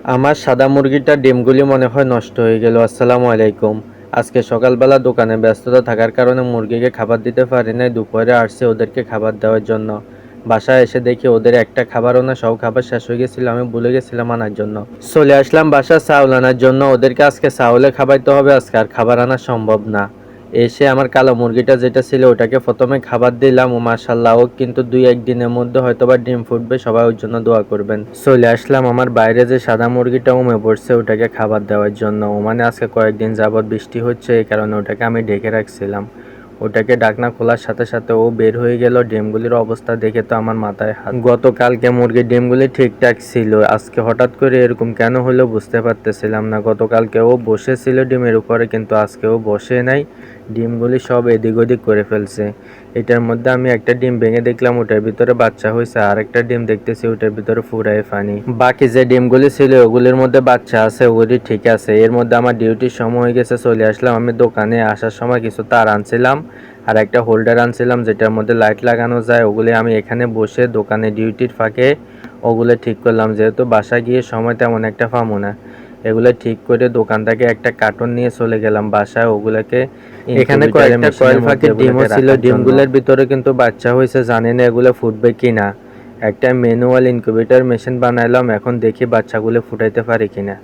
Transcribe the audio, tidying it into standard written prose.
আমার সাদা মুরগিটার ডিমগুলি মনে হয় নষ্ট হয়ে গেল। আসসালামু আলাইকুম। আজকে সকালবেলা দোকানে ব্যস্ততা থাকার কারণে মুরগিকে খাবার দিতে পারি নাই। দুপুরে আসছে ওদেরকে খাবার দেওয়ার জন্য। বাসায় এসে দেখি ওদের একটা খাবারও না, সব খাবার শেষ হয়ে গেছিল। আমি ভুলে গেছিলাম আনার জন্য। চলে আসলাম বাসায় চাউল আনার জন্য। ওদেরকে আজকে চাউলে খাওয়াইতে হবে, আজকে আর খাবার আনা সম্ভব না। এসে আমার কালো মুরগিটা যেটা ছিল ওটাকে প্রথমে খাবার দিলাম, ও মাশাল্লাহ ও কিন্তু 2-1 দিনের মধ্যে হয়তোবা ডিম ফুটবে। সবাই ওর জন্য দোয়া করবেন। চলে আসলাম আমার বাইরে যে সাদা মুরগিটা উমে পড়ছে ওটাকে খাবার দেওয়ার জন্য। ও মানে আজকে কয়েকদিন যাবৎ বৃষ্টি হচ্ছে, এই কারণে ওটাকে আমি ঢেকে রাখছিলাম। ওটাকে ঢাকনা খোলার সাথে সাথে ও বের হয়ে গেল। ডিমগুলির অবস্থা দেখে তো আমার মাথায় হাত। গতকালকে মুরগির ডিমগুলি ঠিকঠাক ছিল, আজকে হঠাৎ করে এরকম কেন হলো বুঝতে পারতেছিলাম না। গতকালকে ও বসেছিল ডিমের উপরে, কিন্তু আজকে ও বসে নাই। ডিমগুলি সব এদিক ওদিক করে ফেলছে। এটার মধ্যে আমি একটা ডিম ভেঙে দেখলাম ওটার ভিতরে বাচ্চা হয়েছে, আর একটা ডিম দেখতেছি ওটার ভিতরে ফুরায় পানি। বাকি যে ডিমগুলি ছিল ওগুলির মধ্যে বাচ্চা আছে, ওগুলি ঠিক আছে। এর মধ্যে আমার ডিউটির সময় হয়ে গেছে, চলে আসলাম। আমি দোকানে আসার সময় কিছু তার আনছিলাম আর একটা হোল্ডার আনছিলাম যেটার মধ্যে লাইট লাগানো যায়। ওগুলি আমি এখানে বসে দোকানে ডিউটির ফাঁকে ওগুলো ঠিক করলাম, যেহেতু বাসায় গিয়ে সময় তেমন একটা পাবো না। এগুলো ঠিক করে দোকান থেকে একটা কার্টন নিয়ে চলে গেলাম বাসায়। ওগুলোকে এখানে কয়েকটা কয়েল পাখির ডিমও ছিল, ডিমগুলোর ভিতরে কিন্তু বাচ্চা হয়েছে। জানি না এগুলো ফুটবে কিনা। একটা ম্যানুয়াল ইনকিউবেটর মেশিন বানাইলাম, এখন দেখি বাচ্চাগুলো ফুটাইতে পারি কিনা।